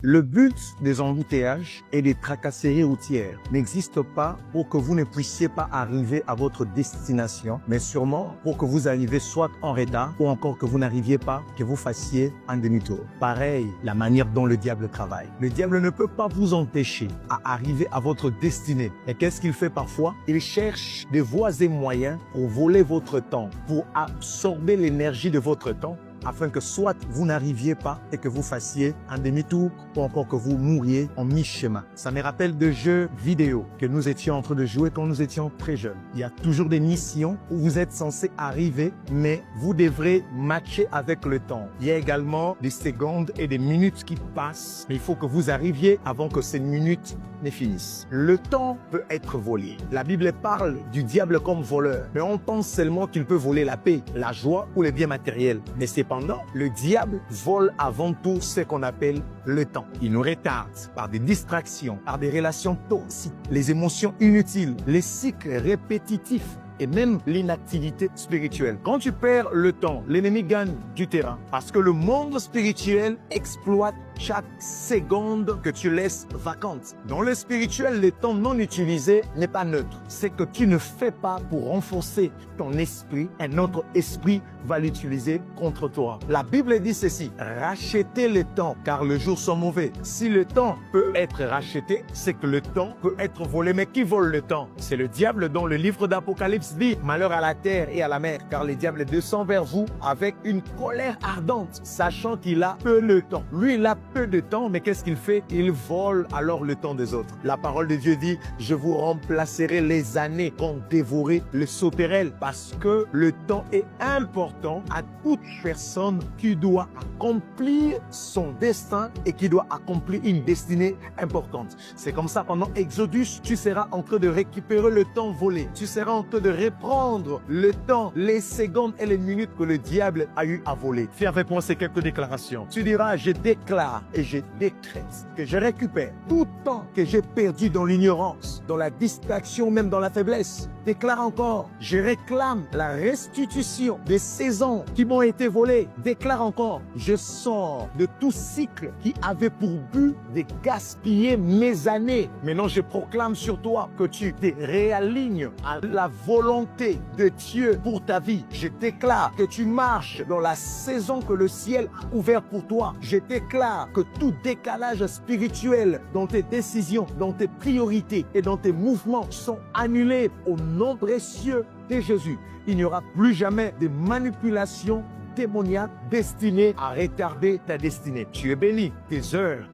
Le but des embouteillages et des tracasseries routières n'existe pas pour que vous ne puissiez pas arriver à votre destination, mais sûrement pour que vous arriviez soit en retard ou encore que vous n'arriviez pas, que vous fassiez un demi-tour. Pareil, la manière dont le diable travaille. Le diable ne peut pas vous empêcher à arriver à votre destinée. Et qu'est-ce qu'il fait parfois? Il cherche des voies et moyens pour voler votre temps, pour absorber l'énergie de votre temps, afin que soit vous n'arriviez pas et que vous fassiez un demi-tour ou encore que vous mouriez en mi-chemin. Ça me rappelle de jeux vidéo que nous étions en train de jouer quand nous étions très jeunes. Il y a toujours des missions où vous êtes censé arriver, mais vous devrez matcher avec le temps. Il y a également des secondes et des minutes qui passent, mais il faut que vous arriviez avant que ces minutes ne finissent. Le temps peut être volé. La Bible parle du diable comme voleur, mais on pense seulement qu'il peut voler la paix, la joie ou les biens matériels. Mais cependant, le diable vole avant tout ce qu'on appelle le temps. Il nous retarde par des distractions, par des relations toxiques, les émotions inutiles, les cycles répétitifs et même l'inactivité spirituelle. Quand tu perds le temps, l'ennemi gagne du terrain parce que le monde spirituel exploite chaque seconde que tu laisses vacante. Dans le spirituel, le temps non utilisé n'est pas neutre. C'est que tu ne fais pas pour renforcer ton esprit, un autre esprit va l'utiliser contre toi. La Bible dit ceci: rachetez le temps car les jours sont mauvais. Si le temps peut être racheté, c'est que le temps peut être volé. Mais qui vole le temps? C'est le diable. Dans le livre d'Apocalypse dit: malheur à la terre et à la mer, car le diable descend vers vous avec une colère ardente, sachant qu'il a peu de temps. Lui, il a peu de temps, mais qu'est-ce qu'il fait? Il vole alors le temps des autres. La parole de Dieu dit: je vous remplacerai les années qu'ont dévoré le sauterelle, parce que le temps est important à toute personne qui doit accomplir son destin et qui doit accomplir une destinée importante. C'est comme ça, pendant Exodus, tu seras en train de récupérer le temps volé. Tu seras en train de reprendre le temps, les secondes et les minutes que le diable a eu à voler. Fais avec moi ces quelques déclarations. Tu diras: je déclare et je décrète que je récupère tout temps que j'ai perdu dans l'ignorance, dans la distraction, même dans la faiblesse. Déclare encore: je réclame la restitution des saisons qui m'ont été volées. Déclare encore: je sors de tout cycle qui avait pour but de gaspiller mes années. Maintenant, je proclame sur toi que tu te réalignes à la volonté de Dieu pour ta vie. Je déclare que tu marches dans la saison que le ciel a ouverte pour toi. Je déclare que tout décalage spirituel dans tes décisions, dans tes priorités et dans tes mouvements sont annulés au nom précieux de Jésus. Il n'y aura plus jamais de manipulation démoniaque destinée à retarder ta destinée. Tu es béni, tes heures